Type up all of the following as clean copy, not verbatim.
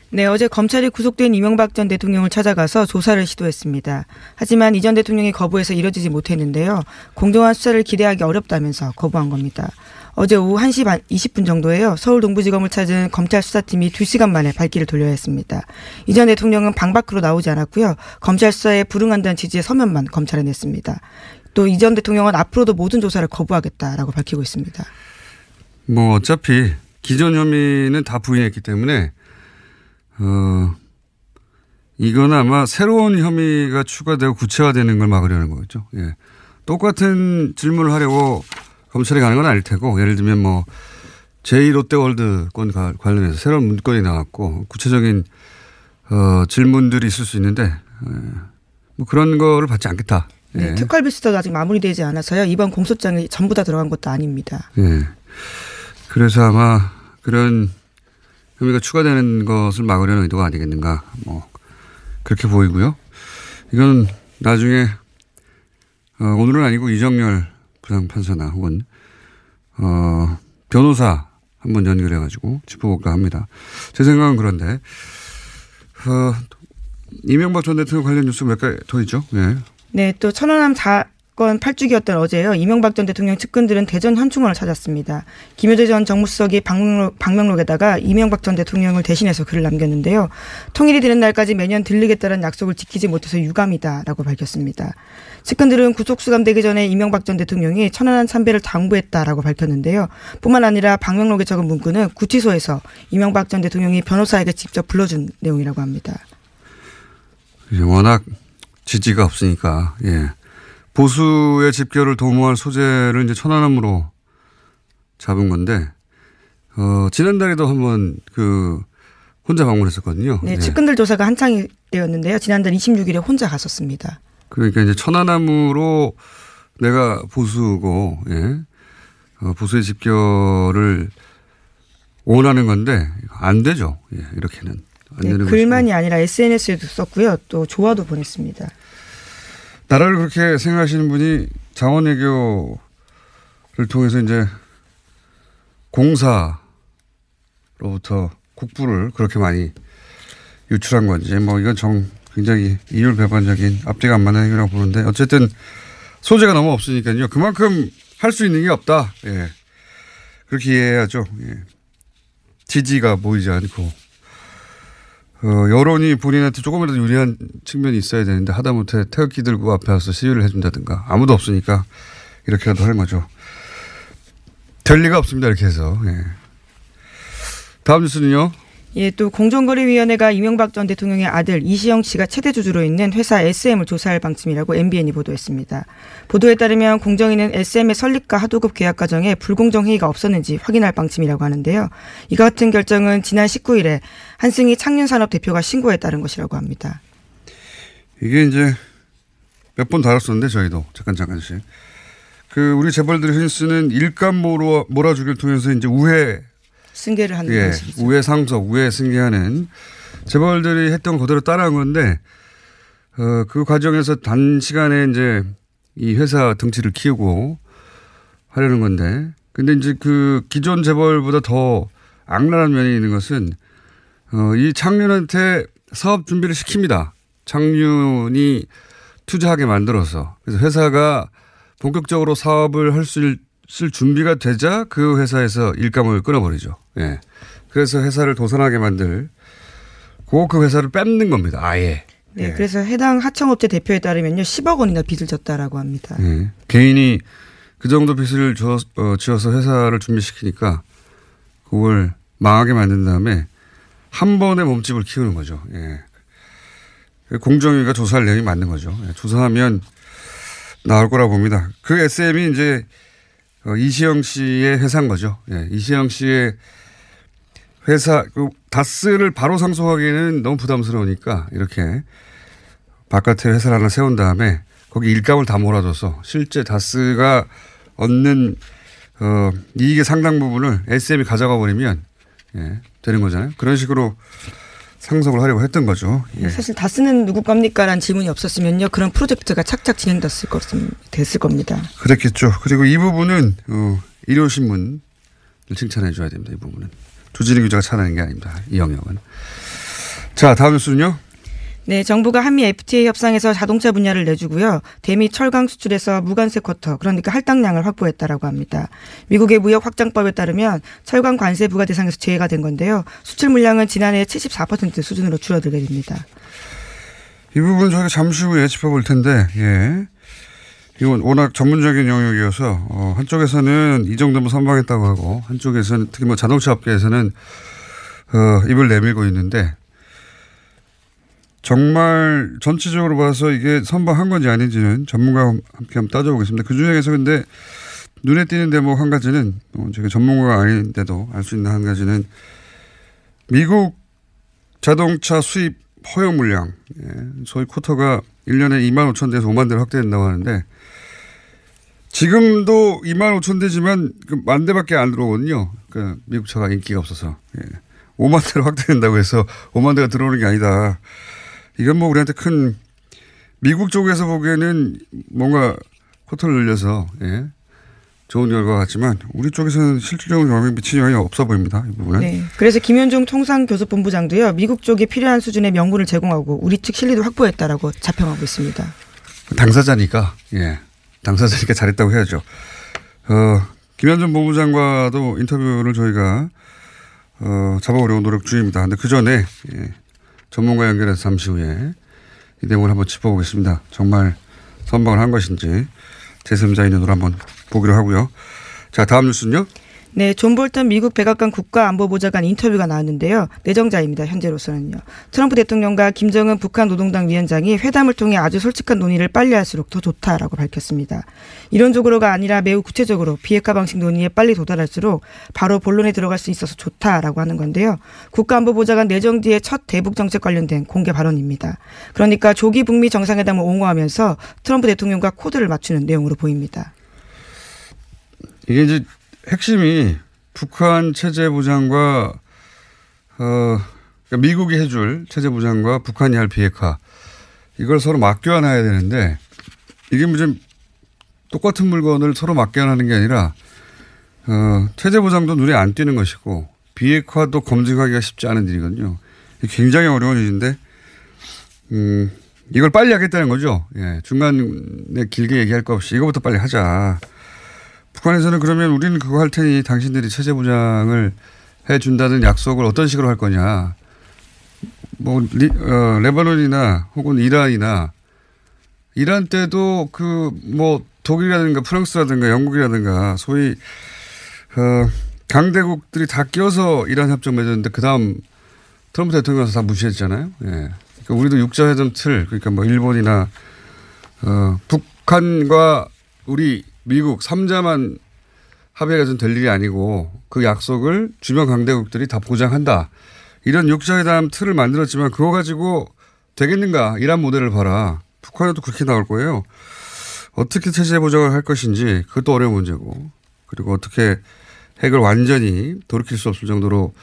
네, 어제 검찰이 구속된 이명박 전 대통령을 찾아가서 조사를 시도했습니다. 하지만 이 전 대통령이 거부해서 이뤄지지 못했는데요. 공정한 수사를 기대하기 어렵다면서 거부한 겁니다. 어제 오후 1시 20분 정도에요. 서울 동부지검을 찾은 검찰 수사팀이 2시간 만에 발길을 돌려야 했습니다. 이 전 대통령은 방 밖으로 나오지 않았고요. 검찰 수사에 불응한다는 취지의 서면만 검찰에 냈습니다. 또 이 전 대통령은 앞으로도 모든 조사를 거부하겠다라고 밝히고 있습니다. 뭐 어차피 기존 혐의는 다 부인했기 때문에 이건 아마 새로운 혐의가 추가되고 구체화되는 걸 막으려는 거겠죠. 예. 똑같은 질문을 하려고 검찰이 가는 건 아닐 테고, 예를 들면 뭐 제2롯데월드 건 관련해서 새로운 문건이 나왔고 구체적인 질문들이 있을 수 있는데 뭐 그런 거를 받지 않겠다. 네, 예. 특활비스도 아직 마무리되지 않아서요. 이번 공소장이 전부 다 들어간 것도 아닙니다. 예. 그래서 아마 그런 혐의가 추가되는 것을 막으려는 의도가 아니겠는가. 뭐 그렇게 보이고요. 이건 나중에 오늘은 아니고 이정열 부장판사나 혹은 변호사 한번 연결해가지고 짚어볼까 합니다. 제 생각은 그런데 이명박 전 대통령 관련 뉴스 몇 가지 더 있죠. 네. 네, 또 천안함 사건 8주기였던 어제요. 이명박 전 대통령 측근들은 대전 현충원을 찾았습니다. 김여재 전 정무수석이 방명록에다가 이명박 전 대통령을 대신해서 글을 남겼는데요. 통일이 되는 날까지 매년 들르겠다는 약속을 지키지 못해서 유감이다라고 밝혔습니다. 측근들은 구속수감되기 전에 이명박 전 대통령이 천안함 참배를 당부했다라고 밝혔는데요. 뿐만 아니라 방명록에 적은 문구는 구치소에서 이명박 전 대통령이 변호사에게 직접 불러준 내용이라고 합니다. 워낙 지지가 없으니까, 예. 보수의 집결을 도모할 소재를 이제 천안함으로 잡은 건데, 지난달에도 한번 혼자 방문했었거든요. 네, 예. 측근들 조사가 한창이 되었는데요. 지난달 26일에 혼자 갔었습니다. 그러니까 이제 천안함으로 내가 보수고, 예. 보수의 집결을 원하는 건데, 안 되죠. 예, 이렇게는. 네, 글만이 아니라 SNS에도 썼고요. 또 조화도 보냈습니다. 나라를 그렇게 생각하시는 분이 자원외교를 통해서 이제 공사로부터 국부를 그렇게 많이 유출한 건지 뭐 이건 굉장히 이율배반적인 앞뒤가 안 맞는 행위라고 보는데 어쨌든 소재가 너무 없으니까요. 그만큼 할 수 있는 게 없다. 예. 그렇게 이해해야죠. 예. 지지가 보이지 않고. 여론이 본인한테 조금이라도 유리한 측면이 있어야 되는데 하다못해 태극기 들고 앞에 와서 시위를 해준다든가 아무도 없으니까 이렇게라도 하는 거죠. 될 리가 없습니다. 이렇게 해서. 예. 다음 뉴스는요. 예, 또 공정거래위원회가 이명박 전 대통령의 아들 이시영 씨가 최대 주주로 있는 회사 SM을 조사할 방침이라고 MBN이 보도했습니다. 보도에 따르면 공정위는 SM의 설립과 하도급 계약 과정에 불공정 행위가 없었는지 확인할 방침이라고 하는데요. 이와 같은 결정은 지난 19일에 한승희 창륜산업 대표가 신고에 따른 것이라고 합니다. 이게 이제 몇 번 다뤘었는데 저희도 잠깐씩. 우리 재벌들이 흔히 쓰는 일감 몰아주기를 통해서 이제 우회 승계를 하는 방식이죠. 우회 상속, 우회 승계하는 재벌들이 했던 그대로 따라한 건데 그 과정에서 단시간에 이제 이 회사 덩치를 키우고 하려는 건데 근데 이제 기존 재벌보다 더 악랄한 면이 있는 것은 이 창륜한테 사업 준비를 시킵니다. 창륜이 투자하게 만들어서 그래서 회사가 본격적으로 사업을 쓸 준비가 되자 그 회사에서 일감을 끊어버리죠. 예. 그래서 회사를 도산하게 만들고 그 회사를 뺏는 겁니다. 아예. 네. 예. 그래서 해당 하청업체 대표에 따르면요. 10억 원이나 빚을 졌다라고 합니다. 예. 개인이 그 정도 빚을 지어서 회사를 준비시키니까 그걸 망하게 만든 다음에 한 번에 몸집을 키우는 거죠. 예. 공정위가 조사할 내용이 맞는 거죠. 예. 조사하면 나올 거라고 봅니다. 그 SM이 이제 이시영 씨의 회사인 거죠. 예, 이시영 씨의 회사, 다스를 바로 상속하기에는 너무 부담스러우니까 이렇게 바깥에 회사를 하나 세운 다음에 거기 일감을 다 몰아줘서 실제 다스가 얻는 이익의 상당 부분을 SM이 가져가 버리면 예, 되는 거잖아요. 그런 식으로 상속을 하려고 했던 거죠. 예. 사실 다스는 누구 겁니까? 라는 질문이 없었으면요. 그런 프로젝트가 착착 진행됐을 겁니다. 그랬겠죠. 그리고 이 부분은 일요신문을 칭찬해 줘야 됩니다. 이 부분은. 주진우 기자가 찾아낸 게 아닙니다. 이 영역은. 자, 다음 뉴스는요. 네, 정부가 한미 FTA 협상에서 자동차 분야를 내주고요. 대미 철강 수출에서 무관세 쿼터, 그러니까 할당량을 확보했다라고 합니다. 미국의 무역 확장법에 따르면 철강 관세 부과 대상에서 제외가 된 건데요. 수출 물량은 지난해 74% 수준으로 줄어들게 됩니다. 이 부분 저희가 잠시 후에 짚어볼 텐데, 예. 이건 워낙 전문적인 영역이어서, 한쪽에서는 이 정도면 선방했다고 하고, 한쪽에서는 특히 뭐 자동차 업계에서는, 입을 내밀고 있는데, 정말 전체적으로 봐서 이게 선방한 건지 아닌지는 전문가와 함께 한번 따져보겠습니다. 그 중에서 근데 눈에 띄는 대목 한 가지는 제가 전문가가 아닌데도 알 수 있는 한 가지는 미국 자동차 수입 허용 물량, 소위 쿼터가 1년에 2만 5천 대에서 5만 대로 확대된다고 하는데 지금도 2만 5천 대지만 그 만 대밖에 안 들어오거든요. 그 미국 차가 인기가 없어서. 5만 대로 확대된다고 해서 5만 대가 들어오는 게 아니다. 이건 뭐 우리한테 큰 미국 쪽에서 보기에는 뭔가 쿼터를 늘려서 좋은 결과 같지만 우리 쪽에서는 실질적으로 영향 미치는 영향이 없어 보입니다. 이 부분은. 네. 그래서 김현종 통상교섭본부장도요. 미국 쪽에 필요한 수준의 명분을 제공하고 우리 측 실리도 확보했다라고 자평하고 있습니다. 당사자니까 당사자니까 잘했다고 해야죠. 김현종 본부장과도 인터뷰를 저희가 잡아보려고 노력 중입니다. 그런데 그 전에 전문가 연결해서 잠시 후에 이 내용을 한번 짚어보겠습니다. 정말 선방을 한 것인지 제3자의 눈으로 한번 보기로 하고요. 자, 다음 뉴스는요. 네, 존 볼턴 미국 백악관 국가안보보좌관 인터뷰가 나왔는데요. 내정자입니다. 현재로서는요. 트럼프 대통령과 김정은 북한 노동당 위원장이 회담을 통해 아주 솔직한 논의를 빨리 할수록 더 좋다라고 밝혔습니다. 이론적으로가 아니라 매우 구체적으로 비핵화 방식 논의에 빨리 도달할수록 바로 본론에 들어갈 수 있어서 좋다라고 하는 건데요. 국가안보보좌관 내정 뒤에 첫 대북 정책 관련된 공개 발언입니다. 그러니까 조기 북미 정상회담을 옹호하면서 트럼프 대통령과 코드를 맞추는 내용으로 보입니다. 이게 이제 핵심이 북한 체제 보장과 그러니까 미국이 해줄 체제 보장과 북한이 할 비핵화 이걸 서로 맞교환해야 되는데 이게 무슨 똑같은 물건을 서로 맞교환하는 게 아니라 체제 보장도 눈에 안 띄는 것이고 비핵화도 검증하기가 쉽지 않은 일이거든요. 굉장히 어려운 일인데 이걸 빨리 하겠다는 거죠. 중간에 길게 얘기할 거 없이 이거부터 빨리 하자. 북한에서는 그러면 우리는 그거 할 테니 당신들이 체제 보장을 해준다는 약속을 어떤 식으로 할 거냐. 뭐, 레바논이나 혹은 이란 때도 뭐 독일이라든가 프랑스라든가 영국이라든가 소위, 강대국들이 다 끼어서 이란 협정 맺었는데 그 다음 트럼프 대통령 와서 다 무시했잖아요. 그러니까 우리도 육자회담 틀, 그러니까 뭐 일본이나, 북한과 우리 미국 3자만 합의가 좀 될 일이 아니고 그 약속을 주변 강대국들이 다 보장한다. 이런 육자회담 틀을 만들었지만 그거 가지고 되겠는가. 이란 모델을 봐라. 북한에도 그렇게 나올 거예요. 어떻게 체제 보장을 할 것인지 그것도 어려운 문제고 그리고 어떻게 핵을 완전히 돌이킬 수 없을 정도로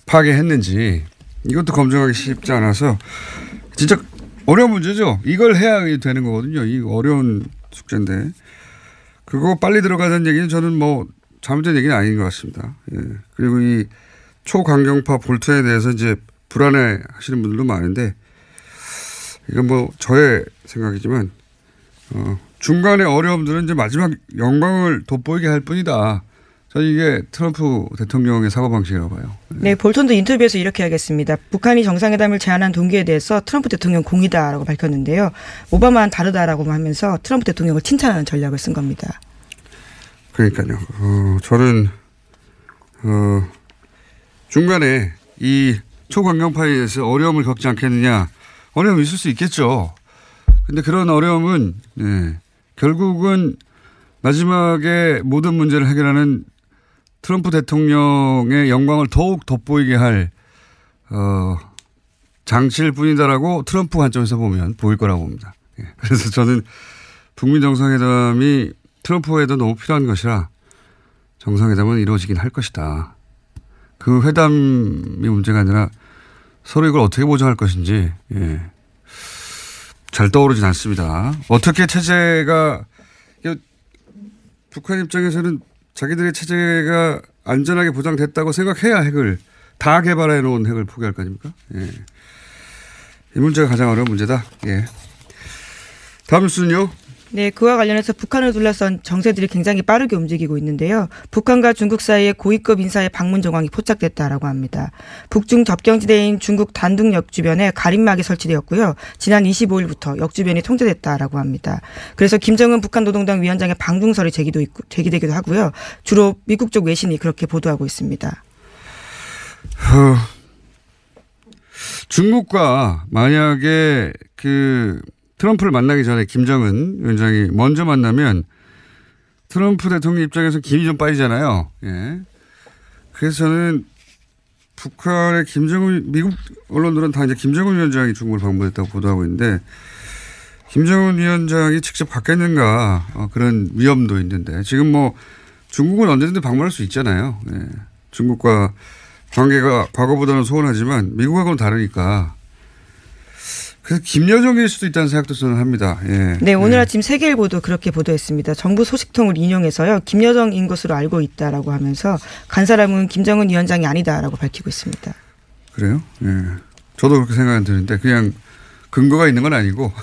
파괴했는지 이것도 검증하기 쉽지 않아서 진짜 어려운 문제죠. 이걸 해야 되는 거거든요. 이 어려운 숙제인데 그거 빨리 들어가자는 얘기는 저는 뭐 잘못된 얘기는 아닌 것 같습니다. 그리고 이 초강경파 볼트에 대해서 이제 불안해 하시는 분들도 많은데 이건 뭐 저의 생각이지만 중간의 어려움들은 이제 마지막 영광을 돋보이게 할 뿐이다. 저는 이게 트럼프 대통령의 사고방식이라고 봐요. 네, 볼턴도 인터뷰에서 이렇게 하겠습니다. 북한이 정상회담을 제안한 동기에 대해서 트럼프 대통령 공이다라고 밝혔는데요. 오바마는 다르다라고 하면서 트럼프 대통령을 칭찬하는 전략을 쓴 겁니다. 그러니까요. 저는 중간에 이 초강경파에 대해서 어려움을 겪지 않겠느냐. 어려움이 있을 수 있겠죠. 그런데 그런 어려움은 결국은 마지막에 모든 문제를 해결하는 트럼프 대통령의 영광을 더욱 돋보이게 할 장치일 뿐이다라고 트럼프 관점에서 보면 보일 거라고 봅니다. 그래서 저는 북미 정상회담이 트럼프에도 너무 필요한 것이라 정상회담은 이루어지긴 할 것이다. 그 회담이 문제가 아니라 서로 이걸 어떻게 보장할 것인지 잘 떠오르진 않습니다. 어떻게 체제가 북한 입장에서는 자기들의 체제가 안전하게 보장됐다고 생각해야 핵을 다 개발해 놓은 핵을 포기할 거 아닙니까? 예. 이 문제가 가장 어려운 문제다. 예. 다음 뉴스는요. 네, 그와 관련해서 북한을 둘러싼 정세들이 굉장히 빠르게 움직이고 있는데요. 북한과 중국 사이에 고위급 인사의 방문 정황이 포착됐다라고 합니다. 북중 접경지대인 중국 단둥역 주변에 가림막이 설치되었고요. 지난 25일부터 역 주변이 통제됐다라고 합니다. 그래서 김정은 북한 노동당 위원장의 방중설이 제기되기도 하고요. 주로 미국 쪽 외신이 그렇게 보도하고 있습니다. 중국과 만약에 트럼프를 만나기 전에 김정은 위원장이 먼저 만나면 트럼프 대통령 입장에서 김이 좀 빠지잖아요. 예. 그래서 저는 북한의 미국 언론들은 다 이제 김정은 위원장이 중국을 방문했다고 보도하고 있는데 김정은 위원장이 직접 갔겠는가 그런 위험도 있는데 지금 뭐 중국은 언제든지 방문할 수 있잖아요. 예. 중국과 관계가 과거보다는 소원하지만 미국하고는 다르니까. 그래서 김여정일 수도 있다는 생각도 저는 합니다. 예. 네, 오늘 아침 세계일보도 그렇게 보도했습니다. 정부 소식통을 인용해서요. 김여정인 것으로 알고 있다라고 하면서 간 사람은 김정은 위원장이 아니다라고 밝히고 있습니다. 그래요? 예. 저도 그렇게 생각은 드는데 그냥 근거가 있는 건 아니고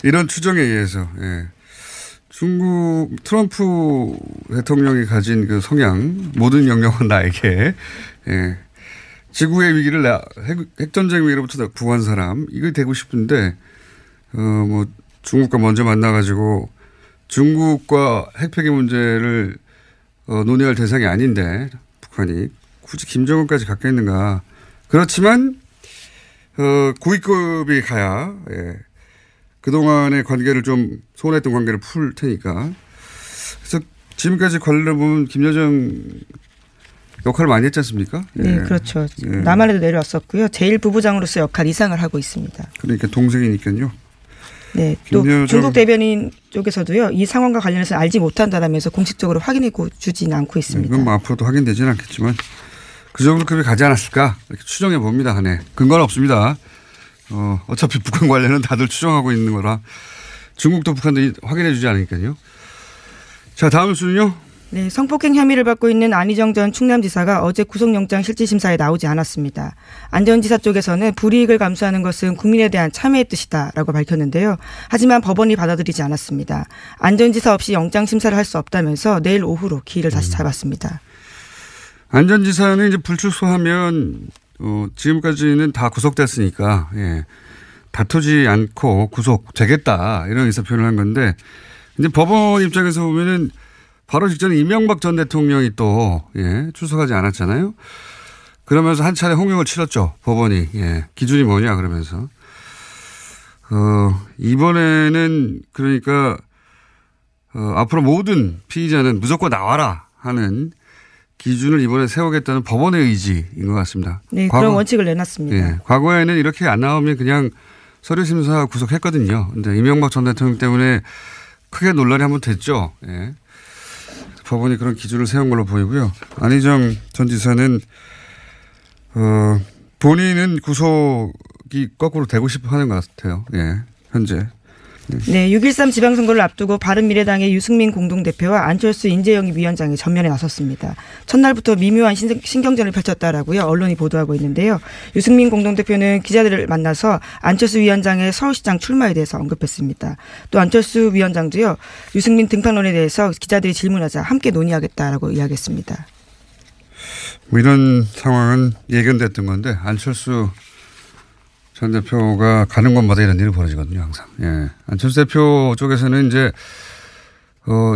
이런 추정에 의해서 예. 중국 트럼프 대통령이 가진 그 성향 모든 영역은 나에게 예. 지구의 위기를 핵전쟁 위기로부터 구한 사람 이거 되고 싶은데 뭐 중국과 먼저 만나가지고 중국과 핵폐기 문제를 논의할 대상이 아닌데 북한이 굳이 김정은까지 갔겠는가. 그렇지만 고위급이 가야 예. 그동안의 관계를 좀 소원했던 관계를 풀 테니까. 그래서 지금까지 관례를 보면 김여정 역할을 많이 했지 않습니까? 네, 예. 그렇죠. 예. 남한에도 내려왔었고요. 제1부부장으로서 역할 이상을 하고 있습니다. 그러니까 동생이니까요. 네, 또 중국 대변인 쪽에서도요. 이 상황과 관련해서 알지 못한다라면서 공식적으로 확인해 주지는 않고 있습니다. 그건 뭐 앞으로도 확인되지는 않겠지만 그 정도 급이 가지 않았을까 이렇게 추정해 봅니다. 네. 근거는 없습니다. 어차피 북한 관련은 다들 추정하고 있는 거라 중국도 북한도 확인해 주지 않으니까요. 자, 다음 뉴스는요. 네, 성폭행 혐의를 받고 있는 안희정 전 충남지사가 어제 구속영장 실질심사에 나오지 않았습니다. 안 전 지사 쪽에서는 불이익을 감수하는 것은 국민에 대한 참회의 뜻이다라고 밝혔는데요. 하지만 법원이 받아들이지 않았습니다. 안 전 지사 없이 영장 심사를 할 수 없다면서 내일 오후로 기일을 다시 잡았습니다. 안 전 지사는 이제 불출소하면 지금까지는 다 구속됐으니까 예, 다투지 않고 구속되겠다 이런 의사 표현을 한 건데 이제 법원 입장에서 보면은 바로 직전에 이명박 전 대통령이 또 예, 출석하지 않았잖아요. 그러면서 한 차례 홍역을 치렀죠. 법원이. 예, 기준이 뭐냐 그러면서. 이번에는 그러니까 앞으로 모든 피의자는 무조건 나와라 하는 기준을 이번에 세우겠다는 법원의 의지인 것 같습니다. 네, 그런 원칙을 내놨습니다. 예, 과거에는 이렇게 안 나오면 그냥 서류심사 구속했거든요. 근데 이명박 전 대통령 때문에 크게 논란이 한번 됐죠. 예. 법원이 그런 기준을 세운 걸로 보이고요. 안희정 전 지사는 본인은 구속이 거꾸로 되고 싶어 하는 것 같아요. 예, 현재. 네, 6.13 지방선거를 앞두고 바른미래당의 유승민 공동대표와 안철수 인재영입위원장이 전면에 나섰습니다. 첫날부터 미묘한 신경전을 펼쳤다라고요. 언론이 보도하고 있는데요. 유승민 공동대표는 기자들을 만나서 안철수 위원장의 서울시장 출마에 대해서 언급했습니다. 또 안철수 위원장도요. 유승민 등판론에 대해서 기자들이 질문하자 함께 논의하겠다라고 이야기했습니다. 뭐 이런 상황은 예견됐던 건데 안철수 전 대표가 가는 곳마다 이런 일이 벌어지거든요, 항상. 예. 안철수 대표 쪽에서는 이제,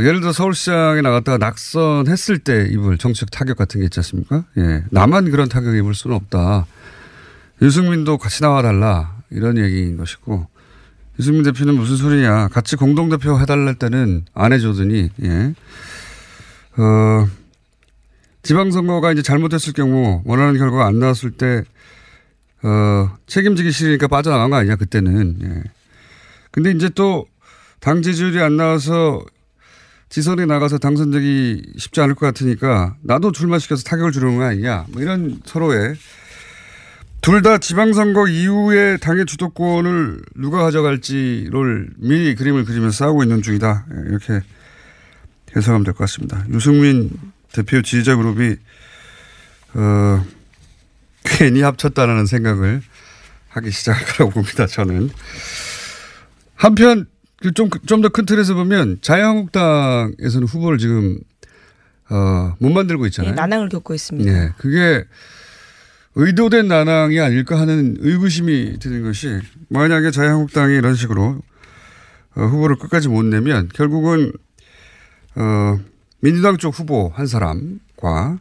예를 들어 서울시장에 나갔다가 낙선했을 때 입을 정치적 타격 같은 게 있지 않습니까? 예. 나만 그런 타격을 입을 수는 없다. 유승민도 같이 나와달라. 이런 얘기인 것이고, 유승민 대표는 무슨 소리냐. 같이 공동대표 해달랄 때는 안 해주더니, 예. 지방선거가 이제 잘못했을 경우 원하는 결과가 안 나왔을 때 책임지기 싫으니까 빠져나간 거 아니냐, 그때는. 예. 근데 이제 또 당 지지율이 안 나와서 지선에 나가서 당선되기 쉽지 않을 것 같으니까 나도 출마시켜서 타격을 주는 거 아니냐. 뭐 이런 서로의 둘 다 지방선거 이후에 당의 주도권을 누가 가져갈지를 미리 그림을 그리면서 싸우고 있는 중이다. 예, 이렇게 해석하면 될 것 같습니다. 유승민 대표 지지자 그룹이 괜히 합쳤다라는 생각을 하기 시작할 거라고 봅니다. 저는. 한편 좀 더 큰 틀에서 보면 자유한국당에서는 후보를 지금 못 만들고 있잖아요. 네, 난항을 겪고 있습니다. 네, 그게 의도된 난항이 아닐까 하는 의구심이 드는 것이 만약에 자유한국당이 이런 식으로 후보를 끝까지 못 내면 결국은 민주당 쪽 후보 한 사람과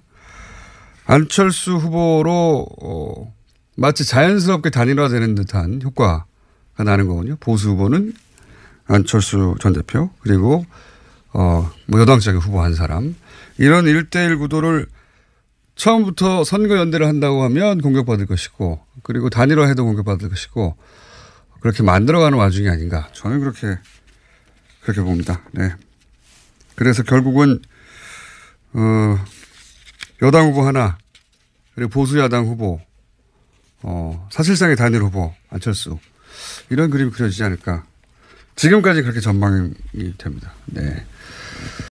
안철수 후보로 마치 자연스럽게 단일화되는 듯한 효과가 나는 거군요. 보수 후보는 안철수 전 대표 그리고 뭐 여당적인 후보 한 사람 이런 1대1 구도를 처음부터 선거 연대를 한다고 하면 공격받을 것이고 그리고 단일화해도 공격받을 것이고 그렇게 만들어가는 와중이 아닌가 저는 그렇게 봅니다. 네. 그래서 결국은 여당 후보 하나 그리고 보수 야당 후보 사실상의 단일 후보 안철수 이런 그림이 그려지지 않을까 지금까지 그렇게 전망이 됩니다. 네.